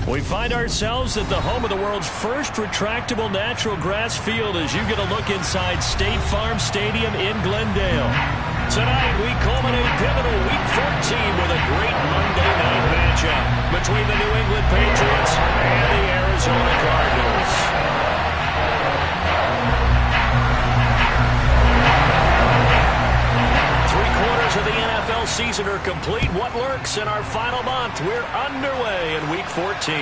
We find ourselves at the home of the world's first retractable natural grass field as you get a look inside State Farm Stadium in Glendale. Tonight, we culminate pivotal Week 14 with a great Monday night matchup between the New England Patriots and the Arizona Cardinals. Of the NFL season are complete. What lurks in our final month? We're underway in Week 14.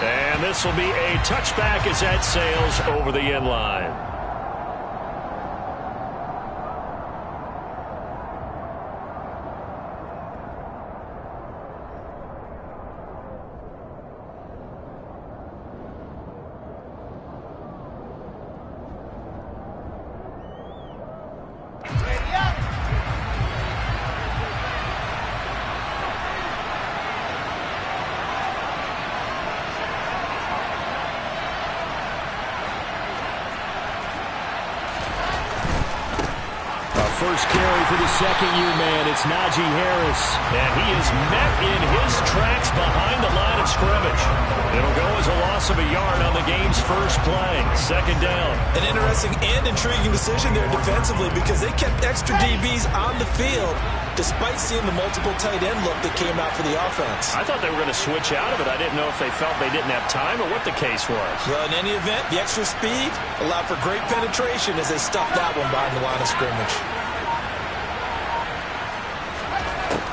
And this will be a touchback as that sails over the end line. First carry for the second-year man. It's Najee Harris. And he is met in his tracks behind the line of scrimmage. It'll go as a loss of a yard on the game's first play. Second down. An interesting and intriguing decision there defensively because they kept extra DBs on the field despite seeing the multiple tight end look that came out for the offense. I thought they were going to switch out of it. I didn't know if they felt they didn't have time or what the case was. Well, in any event, the extra speed allowed for great penetration as they stuffed that one behind the line of scrimmage.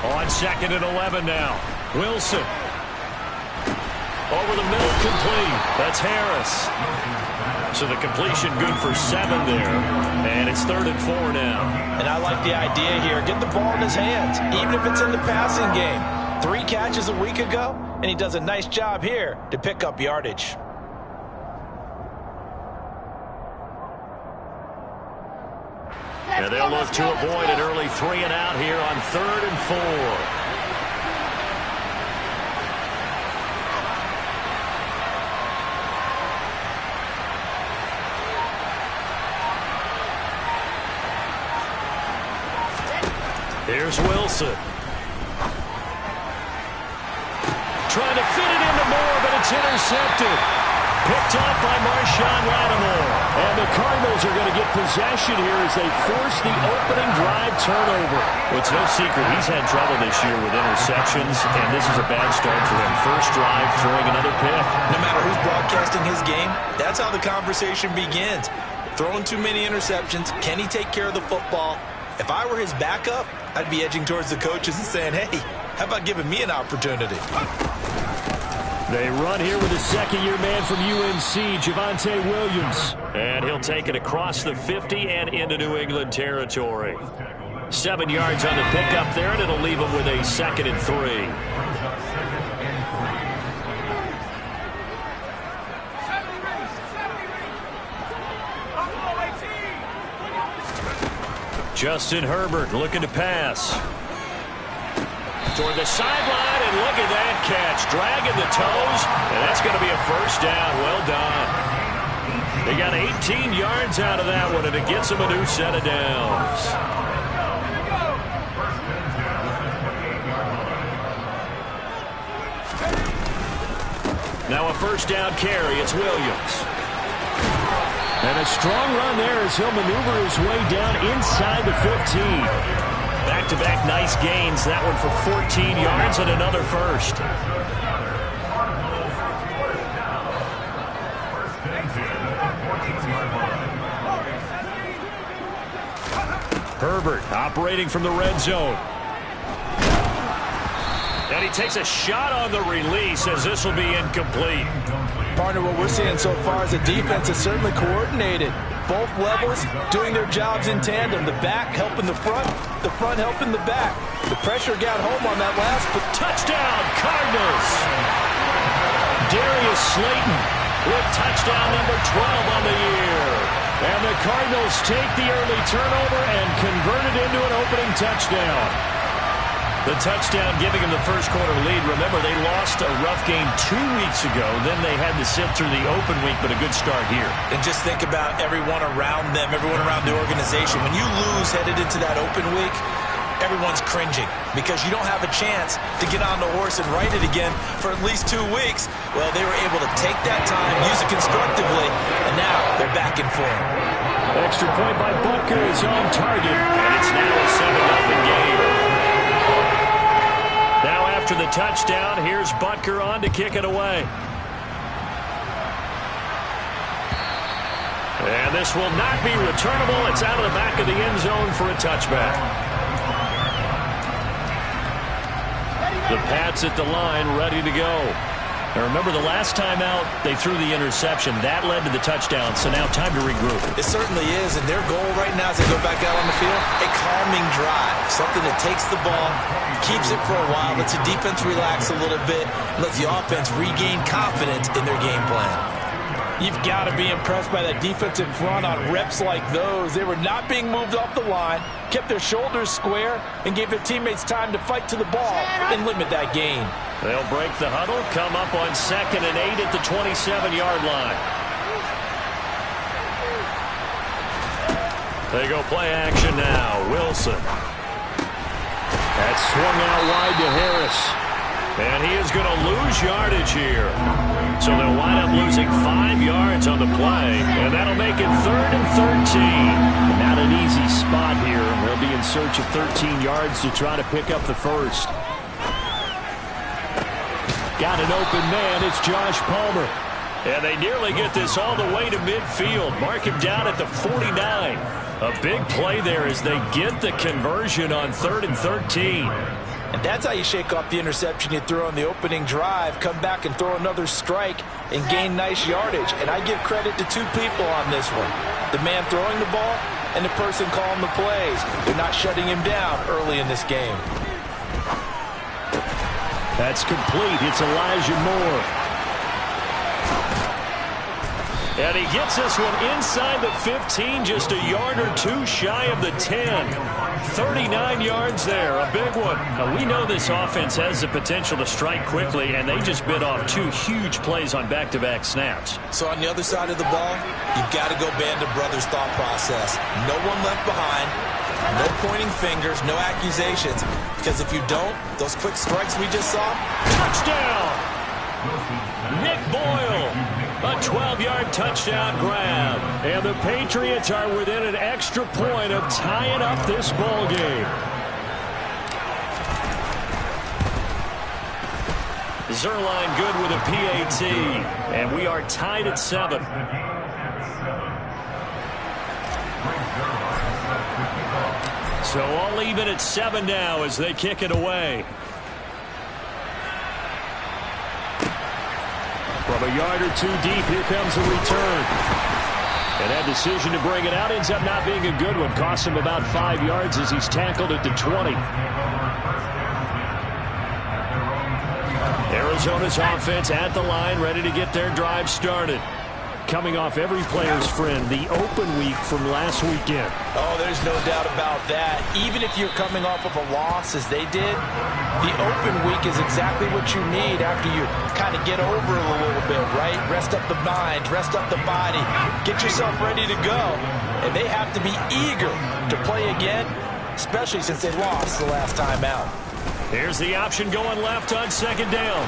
On 2nd and 11 now. Wilson. Over the middle, complete. That's Harris. So the completion good for 7 there. And it's 3rd and 4 now. And I like the idea here. Get the ball in his hands, even if it's in the passing game. 3 catches a week ago, and he does a nice job here to pick up yardage. And they'll look to avoid an early 3 and out here on 3rd and 4. Here's Wilson. Trying to fit it into Moore, but it's intercepted. Picked up by Marshawn Lattimore. And the Cardinals are going to get possession here as they force the opening drive turnover. Well, it's no secret he's had trouble this year with interceptions, and this is a bad start for him. First drive, throwing another pick. No matter who's broadcasting his game, that's how the conversation begins. Throwing too many interceptions, can he take care of the football? If I were his backup, I'd be edging towards the coaches and saying, hey, how about giving me an opportunity? They run here with a second-year man from UNC, Javonte Williams. And he'll take it across the 50 and into New England territory. 7 yards on the pickup there, and it'll leave him with a 2nd and 3. Justin Herbert looking to pass. Toward the sideline, and look at that catch. Dragging the toes, and that's going to be a first down. Well done. They got 18 yards out of that one, and it gets them a new set of downs. Now a first down carry. It's Williams. And a strong run there as he'll maneuver his way down inside the 15. Back-to-back nice gains. That one for 14 yards and another first. Herbert operating from the red zone. And he takes a shot on the release as this will be incomplete. Partner, what we're seeing so far is the defense is certainly coordinated. Both levels doing their jobs in tandem. The back helping the front helping the back. The pressure got home on that last, but touchdown, Cardinals! Darius Slayton with touchdown number 12 on the year. And the Cardinals take the early turnover and convert it into an opening touchdown. The touchdown giving them the first quarter lead. Remember, they lost a rough game 2 weeks ago. Then they had to sit through the open week, but a good start here. And just think about everyone around them, everyone around the organization. When you lose headed into that open week, everyone's cringing because you don't have a chance to get on the horse and ride it again for at least 2 weeks. Well, they were able to take that time, use it constructively, and now they're back in form. Extra point by Butker is on target, and it's now a 7-0 game. Now after the touchdown, here's Butker on to kick it away. And this will not be returnable. It's out of the back of the end zone for a touchback. The Pats at the line, ready to go. Now remember, the last time out, they threw the interception. That led to the touchdown, so now time to regroup. It certainly is, and their goal right now as they go back out on the field, a calming drive, something that takes the ball, keeps it for a while, lets the defense relax a little bit, lets the offense regain confidence in their game plan. You've got to be impressed by that defensive front on reps like those. They were not being moved off the line, kept their shoulders square, and gave their teammates time to fight to the ball and limit that gain. They'll break the huddle, come up on 2nd and 8 at the 27-yard line. They go play action now. Wilson. That's swung out wide to Harris. And he is going to lose yardage here. So they'll wind up losing 5 yards on the play. And that'll make it 3rd and 13. Not an easy spot here. They'll be in search of 13 yards to try to pick up the first. Got an open man. It's Josh Palmer. And they nearly get this all the way to midfield. Mark him down at the 49. A big play there as they get the conversion on 3rd and 13. And that's how you shake off the interception you threw on the opening drive, come back and throw another strike and gain nice yardage. And I give credit to 2 people on this one. The man throwing the ball and the person calling the plays. They're not shutting him down early in this game. That's complete. It's Elijah Moore. And he gets this one inside the 15, just a yard or 2 shy of the 10. 39 yards there, a big one. Now, we know this offense has the potential to strike quickly, and they just bit off 2 huge plays on back-to-back snaps. So on the other side of the ball, you've got to go band of brothers thought process. No one left behind, no pointing fingers, no accusations, because if you don't, those quick strikes we just saw. Touchdown! Nick Boyle. A 12-yard touchdown grab. And the Patriots are within an extra point of tying up this ball game. Zerline good with a PAT. And we are tied at 7. So all even at 7 now as they kick it away. From a yard or 2 deep, here comes a return. And that decision to bring it out ends up not being a good one. Costs him about 5 yards as he's tackled at the 20. Arizona's offense at the line, ready to get their drive started. Coming off every player's friend, the open week from last weekend. Oh, there's no doubt about that. Even if you're coming off of a loss as they did, the open week is exactly what you need after you kind of get over it a little bit, right? Rest up the mind, rest up the body, get yourself ready to go. And they have to be eager to play again, especially since they lost the last time out. Here's the option going left on 2nd down.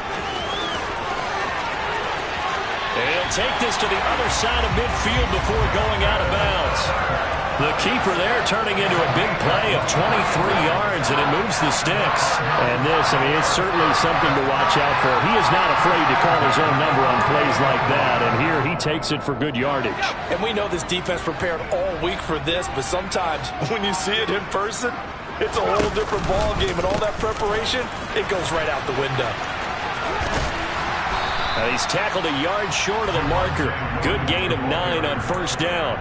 He'll take this to the other side of midfield before going out of bounds. The keeper there turning into a big play of 23 yards, and it moves the sticks. And this, I mean, it's certainly something to watch out for. He is not afraid to call his own number on plays like that, and here he takes it for good yardage. And we know this defense prepared all week for this, but sometimes when you see it in person, it's a whole different ball game, and all that preparation, it goes right out the window. He's tackled a yard short of the marker. Good gain of 9 on 1st down.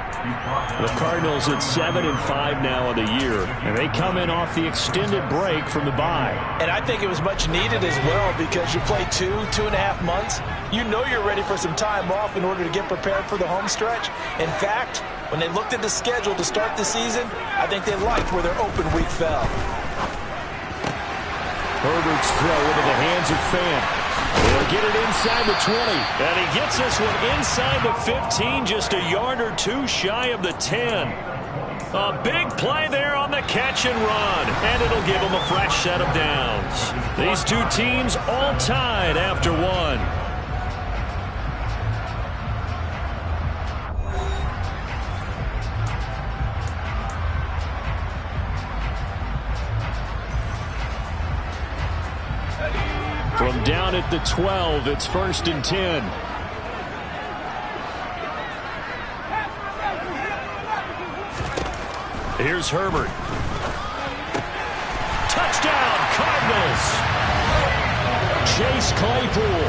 The Cardinals at 7-5 now of the year, and they come in off the extended break from the bye. And I think it was much needed as well because you play 2.5 months. You know you're ready for some time off in order to get prepared for the home stretch. In fact, when they looked at the schedule to start the season, I think they liked where their open week fell. Herbert's throw into the hands of Fant. He'll get it inside the 20. And he gets this one inside the 15, just a yard or 2 shy of the 10. A big play there on the catch and run, and it'll give them a fresh set of downs. These two teams all tied after one. From down at the 12, it's 1st and 10. Here's Herbert. Touchdown, Cardinals. Chase Claypool.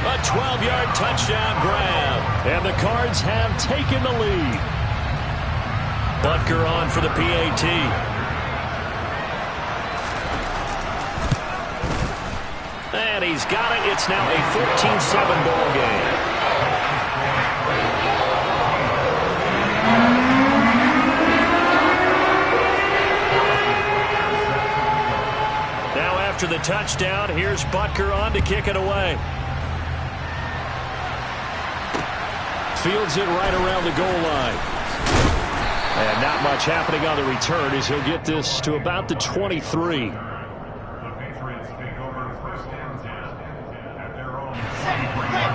A 12-yard touchdown grab. And the Cards have taken the lead. Butker on for the PAT. And he's got it. It's now a 14-7 ball game. Now after the touchdown, here's Butker on to kick it away. Fields it right around the goal line. And not much happening on the return as he'll get this to about the 23.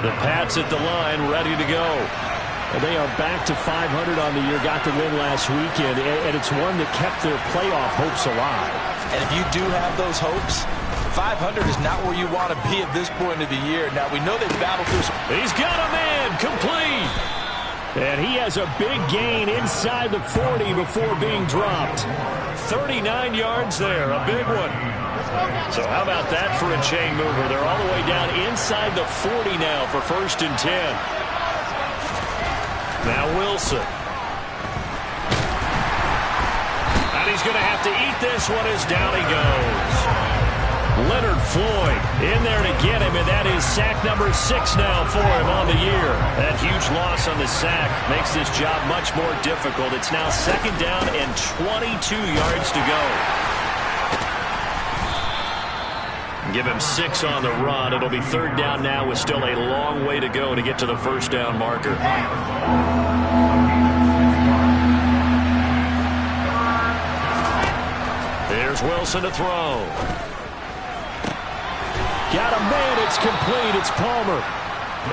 The Pats at the line, ready to go. And they are back to 500 on the year, got the win last weekend, and it's one that kept their playoff hopes alive. And if you do have those hopes, 500 is not where you want to be at this point of the year. Now, we know they battled through some... He's got a man, complete. And he has a big gain inside the 40 before being dropped. 39 yards there, a big one. So how about that for a chain mover? They're all the way down inside the 40 now for 1st and 10. Now Wilson. And he's going to have to eat this one as down he goes. Leonard Floyd in there to get him, and that is sack number 6 now for him on the year. That huge loss on the sack makes this job much more difficult. It's now 2nd down and 22 yards to go. Give him 6 on the run. It'll be 3rd down now with still a long way to go to get to the 1st down marker. There's Wilson to throw. Got a man. It's complete. It's Palmer.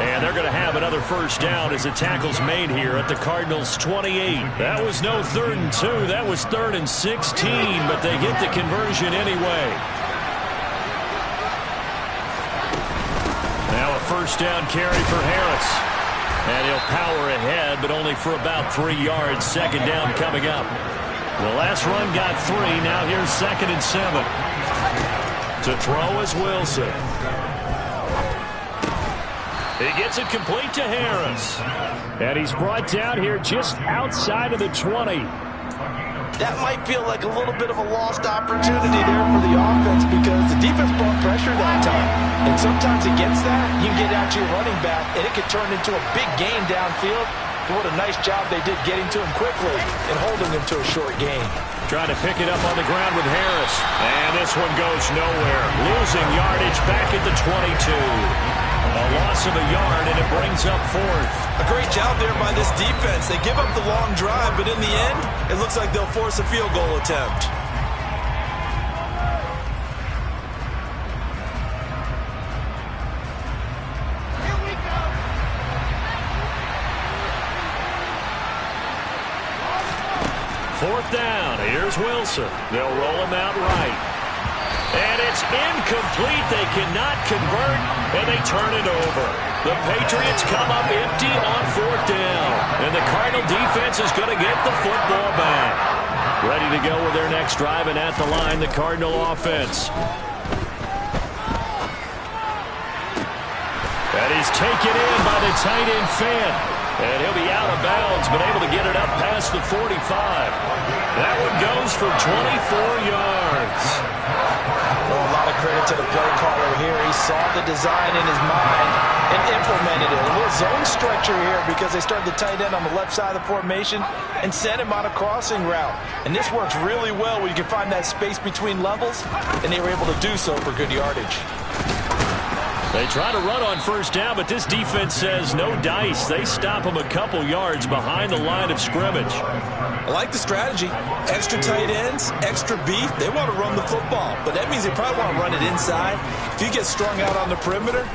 And they're going to have another 1st down as the tackle's made here at the Cardinals' 28. That was no 3rd and 2. That was 3rd and 16, but they get the conversion anyway. Now a 1st down carry for Harris. And he'll power ahead, but only for about 3 yards. 2nd down coming up. The last run got 3. Now here's 2nd and 7. To throw is Wilson. He gets it complete to Harris. And he's brought down here just outside of the 20. That might feel like a little bit of a lost opportunity there for the offense because the defense brought pressure that time. And sometimes against that, you can get out to your running back, and it could turn into a big gain downfield. But what a nice job they did getting to him quickly and holding him to a short gain. Trying to pick it up on the ground with Harris. And this one goes nowhere. Losing yardage back at the 22. A loss of a yard, and it brings up 4th. A great job there by this defense. They give up the long drive, but in the end, it looks like they'll force a field goal attempt. Here we go. 4th down. Here's Wilson. They'll roll him out right. And it's incomplete. They cannot convert, and they turn it over. The Patriots come up empty on 4th down. And the Cardinal defense is going to get the football back. Ready to go with their next drive, and at the line, the Cardinal offense. And he's taken in by the tight end Fant. And he'll be out of bounds, but able to get it up past the 45. That one goes for 24 yards. Well, a lot of credit to the play caller here. He saw the design in his mind and implemented it. A little zone structure here because they started the tight end on the left side of the formation and sent him on a crossing route. And this works really well when you can find that space between levels, and they were able to do so for good yardage. They try to run on first down, but this defense says no dice. They stop them a couple yards behind the line of scrimmage. I like the strategy. Extra tight ends, extra beef. They want to run the football, but that means they probably want to run it inside. If you get strung out on the perimeter,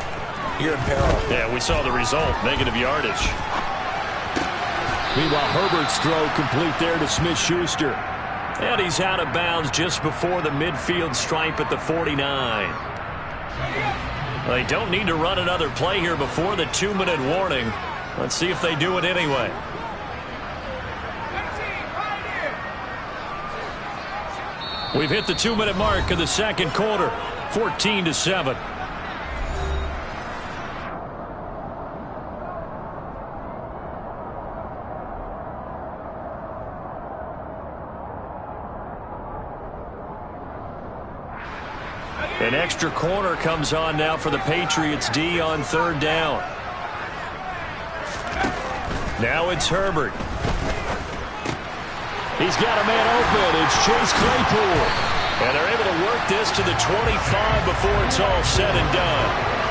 you're in peril. Yeah, we saw the result, negative yardage. Meanwhile, Herbert's throw complete there to Smith-Schuster. And he's out of bounds just before the midfield stripe at the 49. They don't need to run another play here before the 2-minute warning. Let's see if they do it anyway. We've hit the 2-minute mark of the second quarter, 14-7. An extra corner comes on now for the Patriots D on third down. Now it's Herbert. He's got a man open. It's Chase Claypool. And they're able to work this to the 25 before it's all said and done.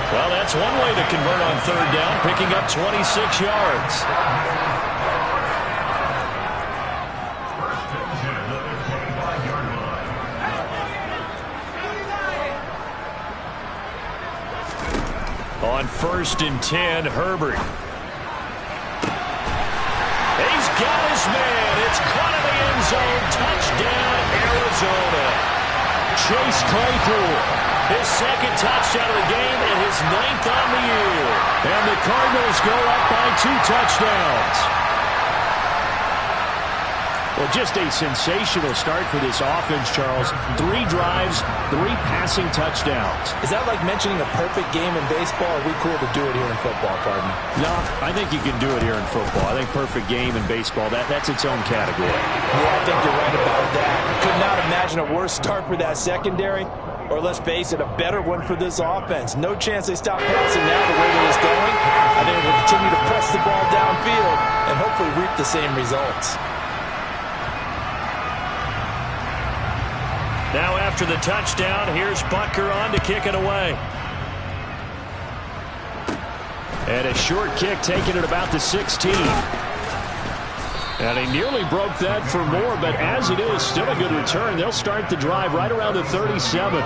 Well, that's one way to convert on third down, picking up 26 yards. On 1st and 10, Herbert. He's got his man. It's caught in the end zone. Touchdown, Arizona. Chase Claypool. His second touchdown of the game and his 9th on the year. And the Cardinals go up by 2 touchdowns. Well, just a sensational start for this offense, Charles. 3 drives, 3 passing touchdowns. Is that like mentioning a perfect game in baseball? Or are we cool to do it here in football, pardon? No, I think you can do it here in football. I think perfect game in baseball, that's its own category. Yeah, I think you're right about that. Could not imagine a worse start for that secondary, or let's face it, a better one for this offense. No chance they stop passing now the way that it's going. I think they'll continue to press the ball downfield and hopefully reap the same results. Now after the touchdown, here's Butker on to kick it away. And a short kick taken at about the 16. And he nearly broke that for more, but as it is, still a good return. They'll start the drive right around the 37.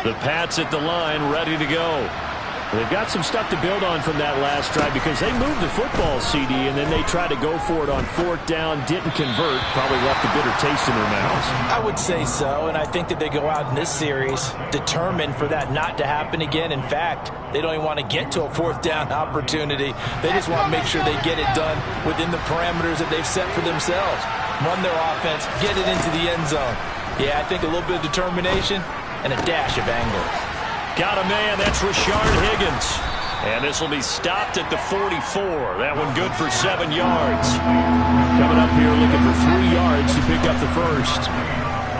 The Pats at the line, ready to go. They've got some stuff to build on from that last drive because they moved the football, CD, and then they tried to go for it on 4th down, didn't convert, probably left a bitter taste in their mouths. I would say so, and I think that they go out in this series determined for that not to happen again. In fact, they don't even want to get to a 4th down opportunity. They just want to make sure they get it done within the parameters that they've set for themselves. Run their offense, get it into the end zone. Yeah, I think a little bit of determination and a dash of anger. Got a man, that's Rashard Higgins. And this will be stopped at the 44. That one good for 7 yards. Coming up here looking for 3 yards to pick up the first.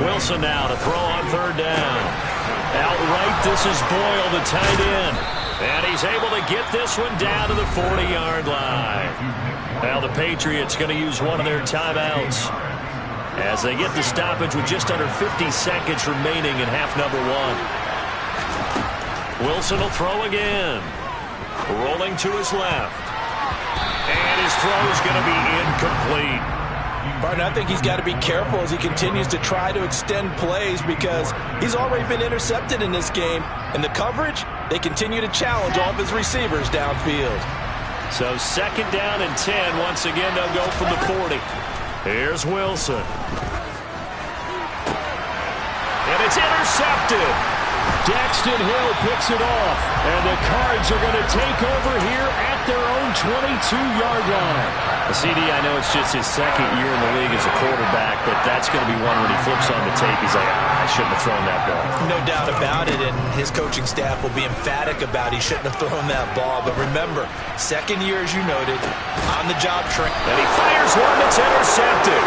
Wilson now to throw on 3rd down. Outright, this is Boyle, the tight end. And he's able to get this one down to the 40-yard line. Now the Patriots going to use one of their timeouts as they get the stoppage with just under 50 seconds remaining in half number 1. Wilson will throw again. Rolling to his left. And his throw is going to be incomplete. Barton, I think he's got to be careful as he continues to try to extend plays because he's already been intercepted in this game. And the coverage, they continue to challenge all of his receivers downfield. So 2nd down and 10. Once again, they'll go from the 40. Here's Wilson. And it's intercepted. Daxton Hill picks it off. And the Cards are going to take over here at their own 22-yard line. CD, I know it's just his 2nd year in the league as a quarterback, but that's going to be one when he flips on the tape. He's like, I shouldn't have thrown that ball. No doubt about it, and his coaching staff will be emphatic about he shouldn't have thrown that ball. But remember, 2nd year, as you noted, on on-the-job training. And he fires one that's intercepted.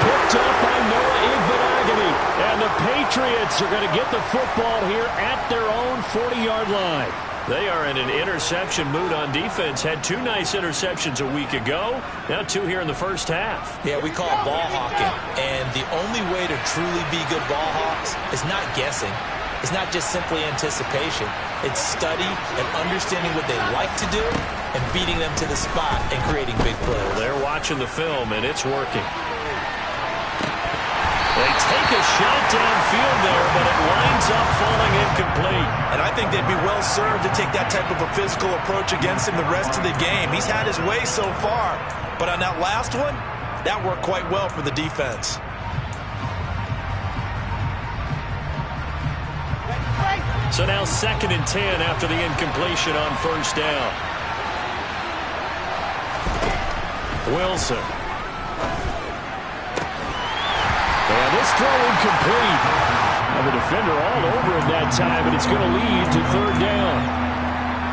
Picked up by Noah Igbenogany. And the Patriots are going to get the football here at their own 40-yard line. They are in an interception mood on defense. Had 2 nice interceptions a week ago. Now 2 here in the first half. Yeah, we call it ball hawking. And the only way to truly be good ball hawks is not guessing. It's not just simply anticipation. It's study and understanding what they like to do and beating them to the spot and creating big plays. Well, they're watching the film, and it's working. They take a shot downfield there, but it winds up falling incomplete. And I think they'd be well served to take that type of a physical approach against him the rest of the game. He's had his way so far, but on that last one, that worked quite well for the defense. So now 2nd and 10 after the incompletion on first down. Wilson. And this throw incomplete. And the defender all over him that time, and it's going to lead to 3rd down.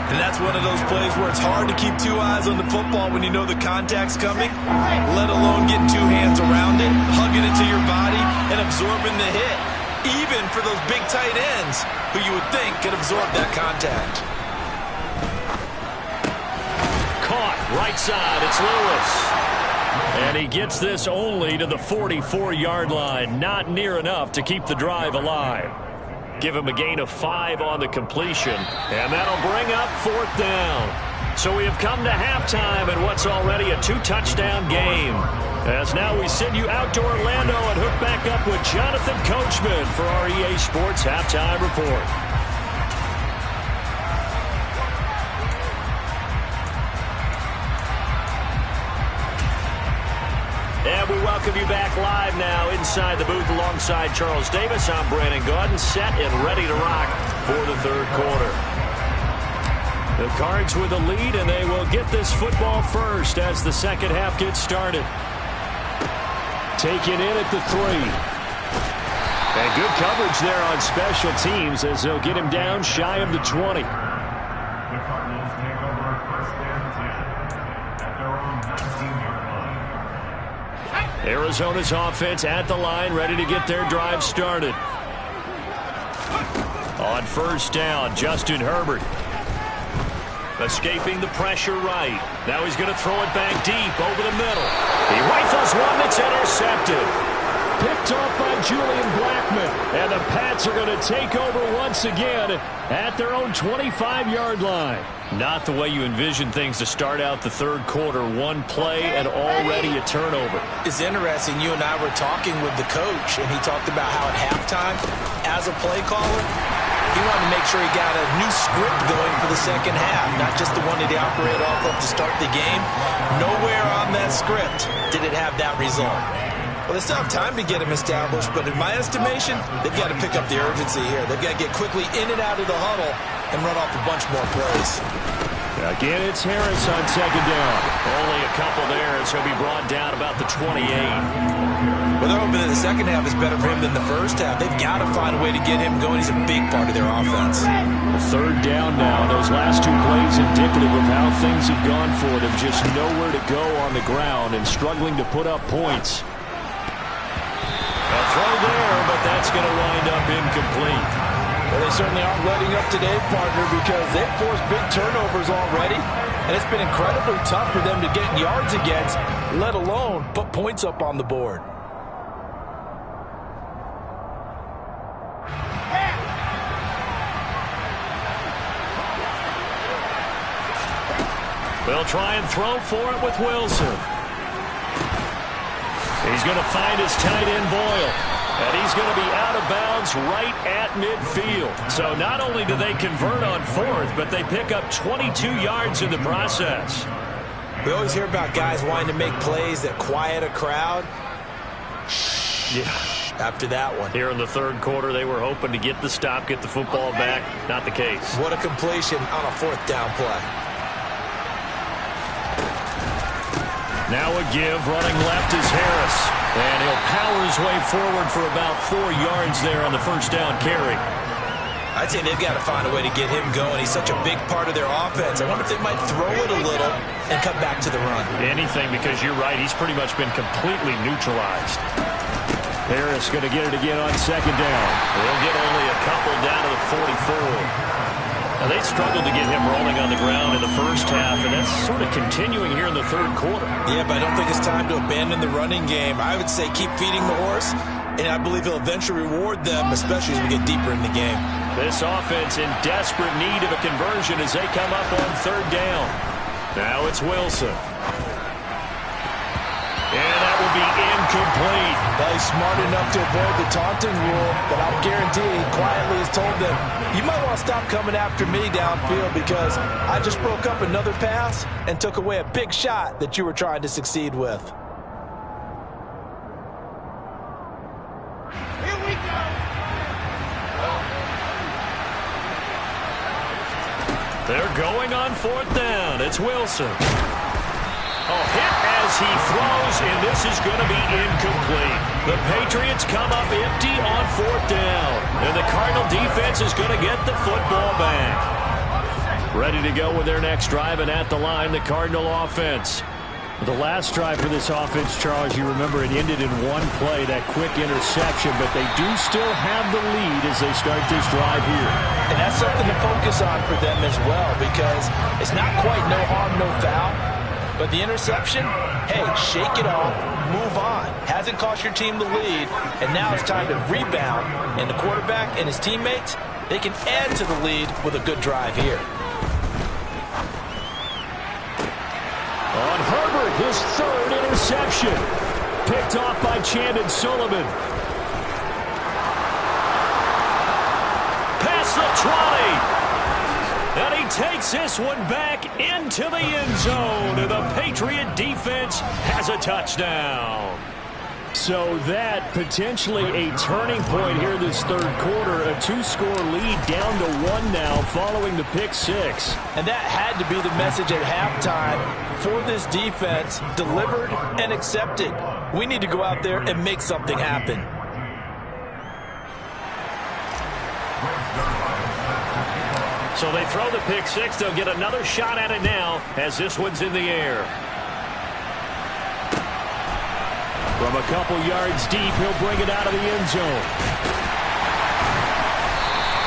And that's one of those plays where it's hard to keep 2 eyes on the football when you know the contact's coming, let alone getting 2 hands around it, hugging it to your body, and absorbing the hit. Even for those big tight ends who you would think could absorb that contact. Caught, right side, it's Lewis. And he gets this only to the 44-yard line. Not near enough to keep the drive alive. Give him a gain of 5 on the completion. And that'll bring up 4th down. So we have come to halftime in what's already a 2-touchdown game. As now we send you out to Orlando and hook back up with Jonathan Coachman for our EA Sports Halftime Report. And we welcome you back live now inside the booth alongside Charles Davis. I'm Brandon Gaudin, set and ready to rock for the 3rd quarter. The Cards with a lead, and they will get this football first as the 2nd half gets started. Taken in at the 3. And good coverage there on special teams as they'll get him down shy of the 20. The Cardinals take over 1st and 10 at their own 19-yard line. Arizona's offense at the line, ready to get their drive started. On first down, Justin Herbert. Escaping the pressure right. Now he's going to throw it back deep over the middle. He rifles one that's intercepted. Picked off by Julian Blackmon. And the Pats are going to take over once again at their own 25-yard line. Not the way you envision things to start out the 3rd quarter. 1 play and already a turnover. It's interesting. You and I were talking with the coach, and he talked about how at halftime, as a play caller, he wanted to make sure he got a new script going for the 2nd half, not just the one that he operated off of to start the game. Nowhere on that script did it have that result. Well, they still have time to get him established, but in my estimation, they've got to pick up the urgency here. They've got to get quickly in and out of the huddle and run off a bunch more plays. Again, it's Harris on 2nd down. Only a couple there as he'll be brought down about the 28. Well, they're hoping that the 2nd half is better for him than the 1st half. They've got to find a way to get him going. He's a big part of their offense. 3rd down now. Those last 2 plays indicative of how things have gone for them. Just nowhere to go on the ground and struggling to put up points. A throw there, but that's going to wind up incomplete. Well, they certainly aren't letting up today, partner, because they've forced big turnovers already. And it's been incredibly tough for them to get yards against, let alone put points up on the board. They'll try and throw for it with Wilson. He's going to find his tight end Boyle. And he's going to be out of bounds right at midfield. So not only do they convert on 4th, but they pick up 22 yards in the process. We always hear about guys wanting to make plays that quiet a crowd. Yeah. After that one. Here in the 3rd quarter, they were hoping to get the stop, get the football back. Not the case. What a completion on a 4th down play. Now a give, running left is Harris. And he'll power his way forward for about 4 yards there on the 1st down carry. I'd say they've got to find a way to get him going. He's such a big part of their offense. I wonder if they might throw it a little and cut back to the run. Anything, because you're right. He's pretty much been completely neutralized. Harris going to get it again on second down. They'll get only a couple down to the 44. Now, they struggled to get him rolling on the ground in the first half, and that's sort of continuing here in the third quarter. Yeah, but I don't think it's time to abandon the running game. I would say keep feeding the horse, and I believe he'll eventually reward them, especially as we get deeper in the game. This offense in desperate need of a conversion as they come up on third down. Now it's Wilson. And that will be incomplete. Well, he's smart enough to avoid the taunting rule, but I'll guarantee he quietly has told them, you might want to stop coming after me downfield because I just broke up another pass and took away a big shot that you were trying to succeed with. Here we go. They're going on fourth down. It's Wilson. Hit as he throws, and this is going to be incomplete. The Patriots come up empty on fourth down, and the Cardinal defense is going to get the football back. Ready to go with their next drive, and at the line, the Cardinal offense. The last drive for this offense, Charles, you remember it ended in one play, that quick interception, but they do still have the lead as they start this drive here. And that's something to focus on for them as well because it's not quite no harm, no foul. But the interception, hey, shake it off, move on. Hasn't cost your team the lead, and now it's time to rebound. And the quarterback and his teammates, they can add to the lead with a good drive here. On Herbert, his third interception. Picked off by Chandon Sullivan. Past the 20. And he takes this one back into the end zone. And the Patriot defense has a touchdown. So that potentially a turning point here this third quarter. A two-score lead down to one now following the pick six. And that had to be the message at halftime for this defense. Delivered and accepted. We need to go out there and make something happen. So they throw the pick six. They'll get another shot at it now as this one's in the air. From a couple yards deep, he'll bring it out of the end zone.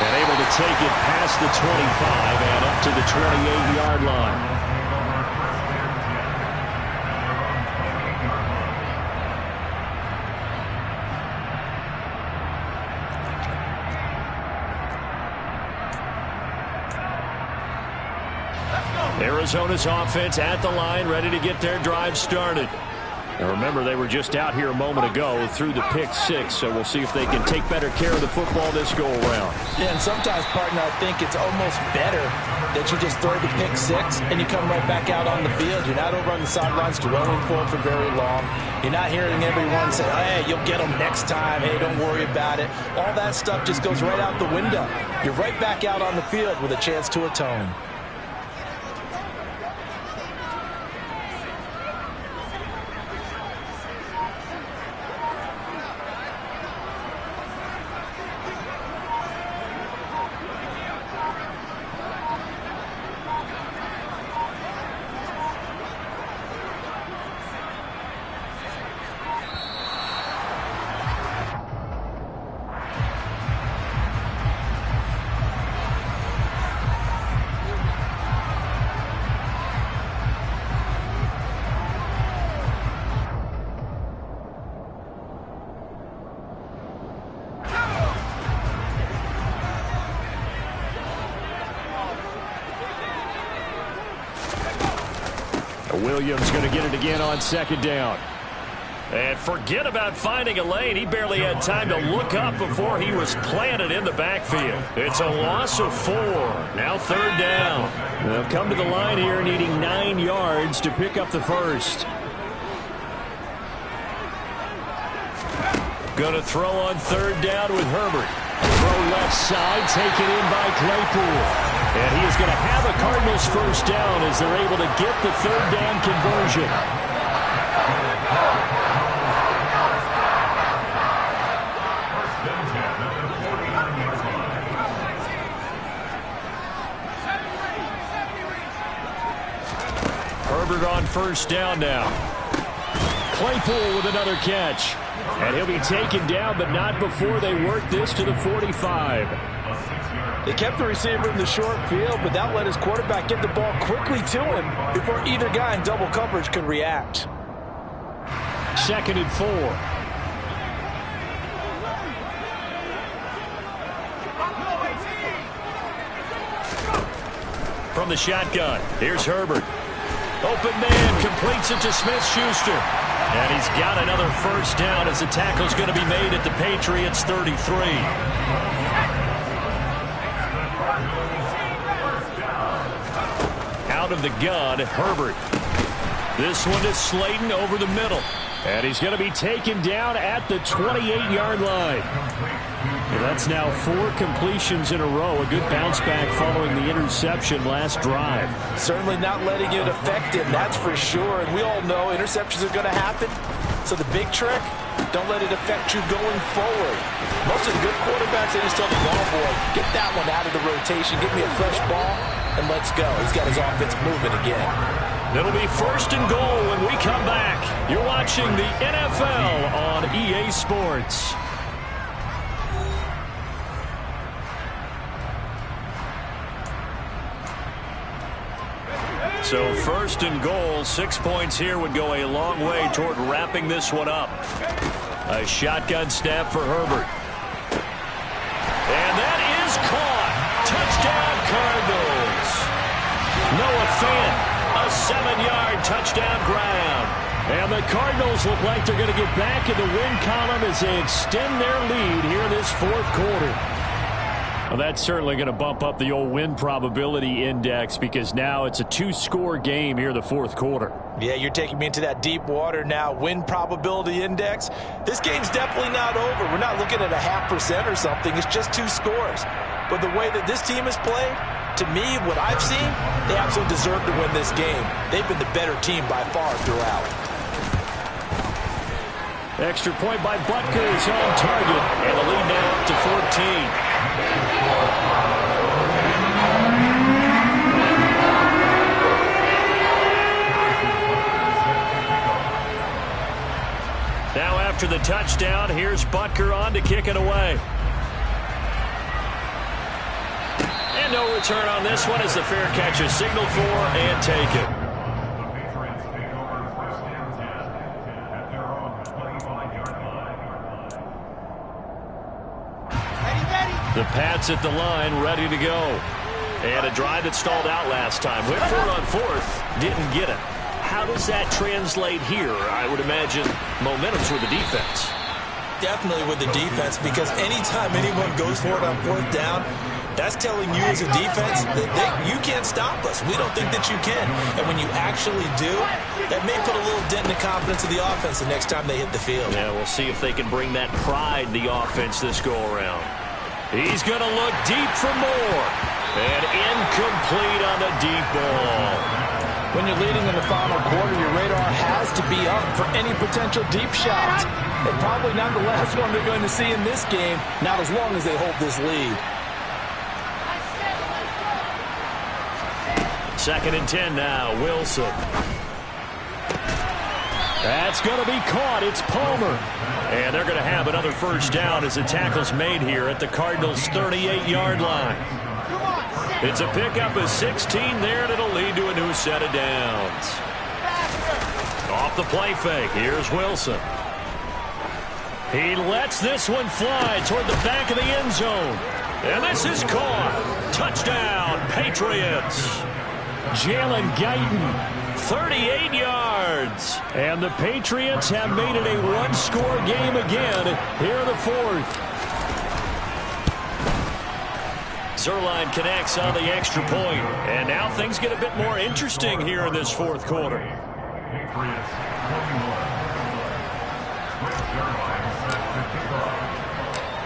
And able to take it past the 25 and up to the 28-yard line. Arizona's offense at the line, ready to get their drive started. Now remember, they were just out here a moment ago through the pick six, so we'll see if they can take better care of the football this go-around. Yeah, and sometimes, partner, I think it's almost better that you just throw the pick six and you come right back out on the field. You're not over on the sidelines dwelling for it for very long. You're not hearing everyone say, hey, you'll get them next time. Hey, don't worry about it. All that stuff just goes right out the window. You're right back out on the field with a chance to atone. Williams going to get it again on second down. And forget about finding a lane. He barely had time to look up before he was planted in the backfield. It's a loss of 4. Now third down. They'll come to the line here needing 9 yards to pick up the first. Going to throw on third down with Herbert. Throw left side, taken in by Claypool. And he is going to have a Cardinals first down as they're able to get the third down conversion. first down now. Claypool with another catch. And he'll be taken down, but not before they work this to the 45. They kept the receiver in the short field, but that let his quarterback get the ball quickly to him before either guy in double coverage could react. 2nd and 4. From the shotgun, here's Herbert. Open man, completes it to Smith-Schuster. And he's got another first down as the tackle's going to be made at the Patriots' 33. Out of the gun, Herbert. This one to Slayton over the middle. And he's going to be taken down at the 28-yard line. And that's now 4 completions in a row. A good bounce back following the interception last drive. Certainly not letting it affect him, that's for sure. And we all know interceptions are going to happen. So the big trick, don't let it affect you going forward. Most of the good quarterbacks, they just tell the ball boy, get that one out of the rotation, give me a fresh ball, and let's go. He's got his offense moving again. It'll be 1st and goal when we come back. You're watching the NFL on EA Sports. So 1st and goal, 6 points here would go a long way toward wrapping this one up. A shotgun snap for Herbert. And that is caught. Touchdown Cardinals. Noah Fant, a 7-yard touchdown grab. And the Cardinals look like they're going to get back in the win column as they extend their lead here in this 4th quarter. Well, that's certainly going to bump up the old win probability index because now it's a 2-score game here in the 4th quarter. Yeah, you're taking me into that deep water now. Win probability index. This game's definitely not over. We're not looking at a 0.5% or something. It's just 2 scores. But the way that this team has played, to me, what I've seen, they absolutely deserve to win this game. They've been the better team by far throughout. Extra point by Butker is on target. And the lead now up to 14. Now after the touchdown, here's Butker on to kick it away. And no return on this one as the fair catch is signaled for and taken. The Pats at the line, ready to go. And a drive that stalled out last time. Went for it on 4th, didn't get it. How does that translate here? I would imagine momentum's with the defense. Definitely with the defense, because anytime anyone goes for it on 4th down, that's telling you as a defense that you can't stop us. We don't think that you can. And when you actually do, that may put a little dent in the confidence of the offense the next time they hit the field. Yeah, we'll see if they can bring that pride, the offense, this go-around. He's going to look deep for more. And incomplete on the deep ball. When you're leading in the final quarter, your radar has to be up for any potential deep shots. And probably not the last one they're going to see in this game, not as long as they hold this lead. 2nd and 10 now, Wilson. That's going to be caught. It's Palmer. And they're going to have another first down as the tackle's made here at the Cardinals' 38-yard line. It's a pickup of 16 there, and it'll lead to a new set of downs. Off the play fake, here's Wilson. He lets this one fly toward the back of the end zone. And this is caught. Touchdown, Patriots. Jalen Guyton. 38 yards. And the Patriots have made it a one-score game again here in the 4th. Zerline connects on the extra point. And now things get a bit more interesting here in this 4th quarter.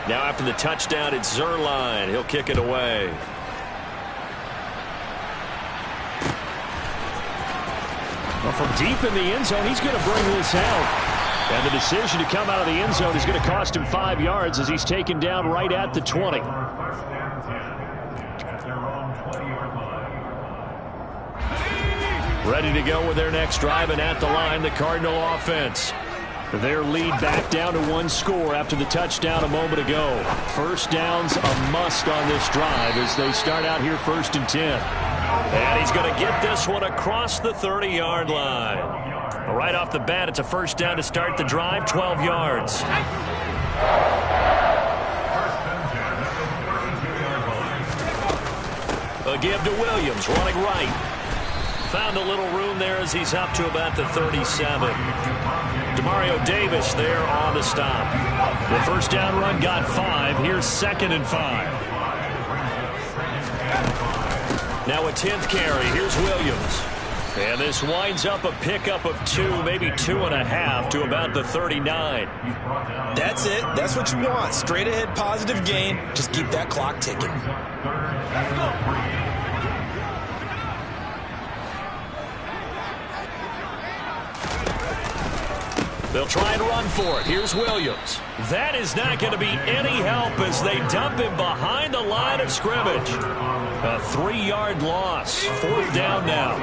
Now after the touchdown, it's Zerline. He'll kick it away. Well, from deep in the end zone, he's going to bring this out. And the decision to come out of the end zone is going to cost him 5 yards as he's taken down right at the 20. Ready to go with their next drive, and at the line, the Cardinal offense. Their lead back down to one score after the touchdown a moment ago. First down's a must on this drive as they start out here 1st and 10. And he's going to get this one across the 30-yard line. Right off the bat, it's a first down to start the drive, 12 yards. A give to Williams, running right. Found a little room there as he's up to about the 37. Demario Davis there on the stop. The first down run got 5. Here's 2nd and 5. Now a 10th carry. Here's Williams. And this winds up a pickup of 2, maybe 2.5 to about the 39. That's it. That's what you want. Straight ahead positive gain. Just keep that clock ticking. They'll try and run for it. Here's Williams. That is not going to be any help as they dump him behind the line of scrimmage. A 3-yard loss. 4th down now.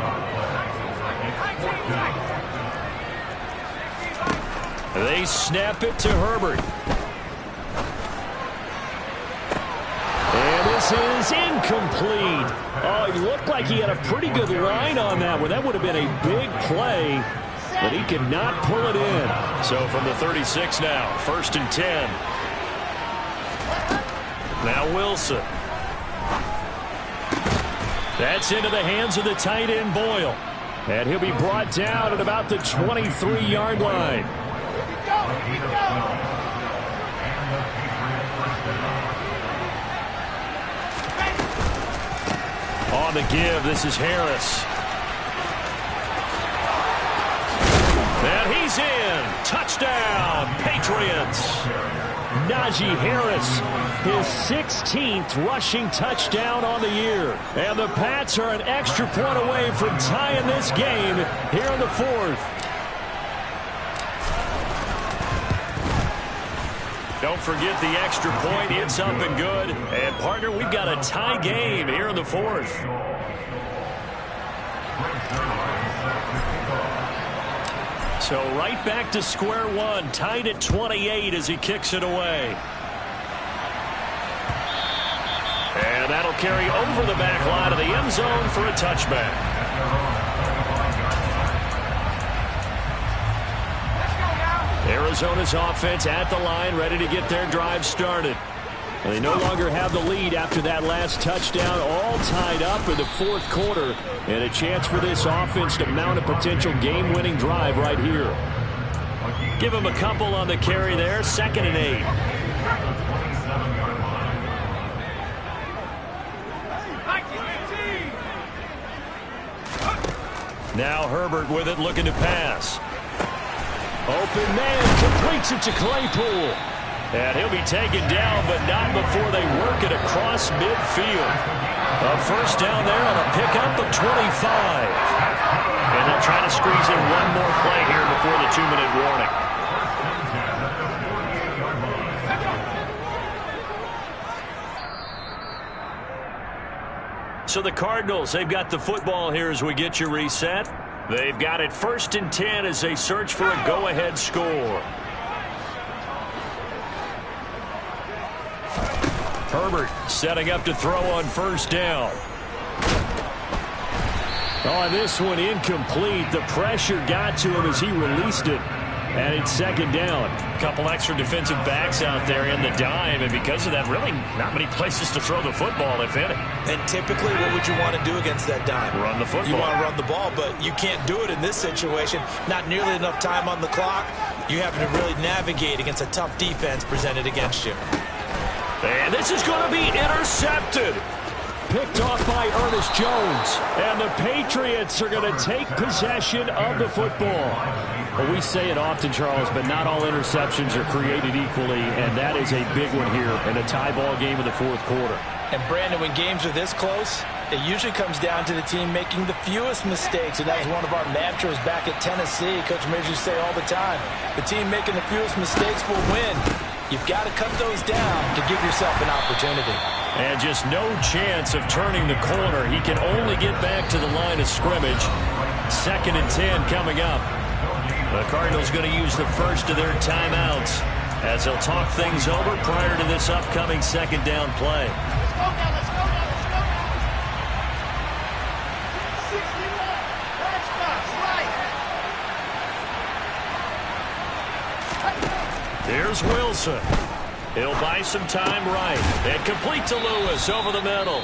They snap it to Herbert. And this is incomplete. Oh, he looked like he had a pretty good line on that one. That would have been a big play. But he could not pull it in. So from the 36 now, 1st and 10. Now Wilson. That's into the hands of the tight end Boyle. And he'll be brought down at about the 23-yard line. On the give, this is Harris. And he's in. Touchdown, Patriots. Najee Harris, his 16th rushing touchdown on the year. And the Pats are an extra point away from tying this game here in the 4th. Don't forget the extra point. It's up and good. And, partner, we've got a tie game here in the 4th. So right back to square one, tied at 28 as he kicks it away. And that'll carry over the back line of the end zone for a touchback. Arizona's offense at the line, ready to get their drive started. And they no longer have the lead after that last touchdown, all tied up in the 4th quarter. And a chance for this offense to mount a potential game-winning drive right here. Give him a couple on the carry there, 2nd and 8. Now Herbert with it, looking to pass. Open man, completes it to Claypool. And he'll be taken down, but not before they work it across midfield. A first down there on a pickup of 25. And they'll try to squeeze in one more play here before the 2-minute warning. So the Cardinals, they've got the football here as we get you reset. They've got it 1st and 10 as they search for a go-ahead score. Herbert setting up to throw on 1st down. Oh, this one incomplete. The pressure got to him as he released it. And it's 2nd down. A couple extra defensive backs out there in the dime, and because of that, really not many places to throw the football, if any. And typically, what would you want to do against that dime? Run the football. You want to run the ball, but you can't do it in this situation. Not nearly enough time on the clock. You have to really navigate against a tough defense presented against you. And this is going to be intercepted. Picked off by Ernest Jones. And the Patriots are going to take possession of the football. Well, we say it often, Charles, but not all interceptions are created equally, and that is a big one here in a tie ball game in the 4th quarter. And, Brandon, when games are this close, it usually comes down to the team making the fewest mistakes, and that was one of our mantras back at Tennessee. Coach Mears used to say all the time, the team making the fewest mistakes will win. You've got to cut those down to give yourself an opportunity. And just no chance of turning the corner. He can only get back to the line of scrimmage. 2nd and 10 coming up. The Cardinals going to use the first of their timeouts as they'll talk things over prior to this upcoming 2nd down play. Let's go now, let's go now, let's go now. 61. Watch box, right. Here's Wilson. He'll buy some time right. And complete to Lewis over the middle.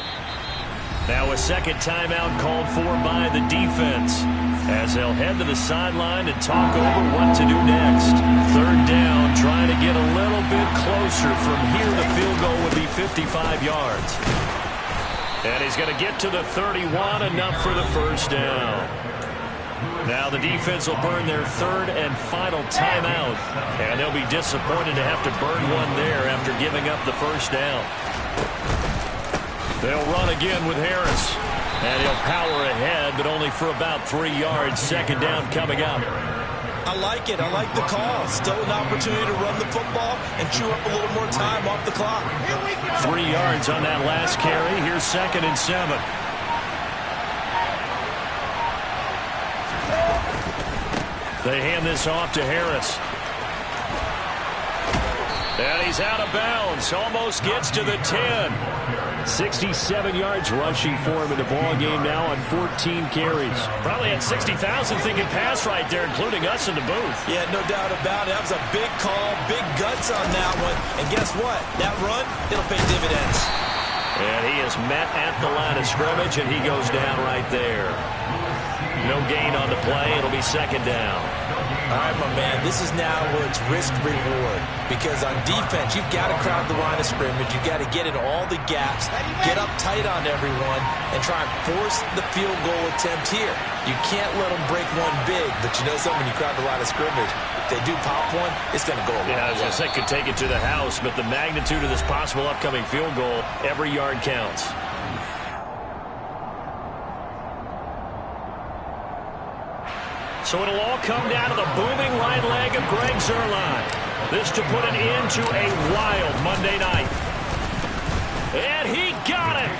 Now a 2nd timeout called for by the defense as they'll head to the sideline and talk over what to do next. 3rd down, trying to get a little bit closer. From here, the field goal would be 55 yards. And he's going to get to the 31, enough for the 1st down. Now the defense will burn their 3rd and final timeout, and they'll be disappointed to have to burn one there after giving up the 1st down. They'll run again with Harris. And he'll power ahead, but only for about 3 yards. 2nd down coming up. I like it. I like the call. Still an opportunity to run the football and chew up a little more time off the clock. 3 yards on that last carry. Here's 2nd and 7. They hand this off to Harris. And he's out of bounds. Almost gets to the 10. 67 yards rushing for him in the ball game now on 14 carries. Probably had 60,000 thinking pass right there, including us in the booth. Yeah, no doubt about it. That was a big call, big guts on that one. And guess what? That run, it'll pay dividends. And he is met at the line of scrimmage, and he goes down right there. No gain on the play. It'll be 2nd down. All right, my man, this is now where it's risk-reward. Because on defense, you've got to crowd the line of scrimmage. You've got to get in all the gaps, get up tight on everyone, and try and force the field goal attempt here. You can't let them break one big, but you know something, when you crowd the line of scrimmage, if they do pop one, it's going to go away. Yeah, I was going to say, could take it to the house, but the magnitude of this possible upcoming field goal, every yard counts. So it'll all come down to the booming right leg of Greg Zuerlein. This to put an end to a wild Monday night. And he got it.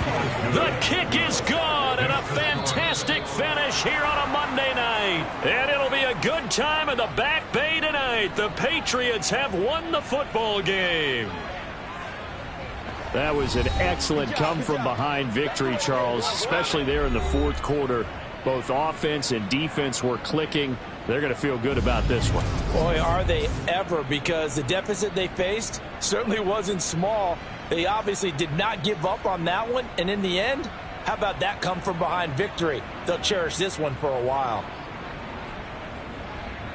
The kick is gone, and a fantastic finish here on a Monday night. And it'll be a good time in the Back Bay tonight. The Patriots have won the football game. That was an excellent come-from-behind victory, Charles, especially there in the 4th quarter. Both offense and defense were clicking. They're going to feel good about this one. Boy, are they ever, because the deficit they faced certainly wasn't small. They obviously did not give up on that one, and in the end, how about that come-from-behind victory? They'll cherish this one for a while.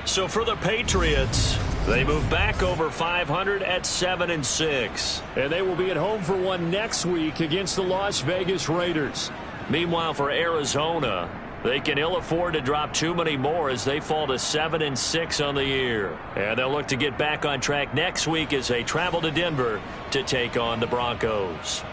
So for the Patriots, they move back over 500 at 7-6. And they will be at home for one next week against the Las Vegas Raiders. Meanwhile, for Arizona, they can ill afford to drop too many more as they fall to 7-6 on the year. And they'll look to get back on track next week as they travel to Denver to take on the Broncos.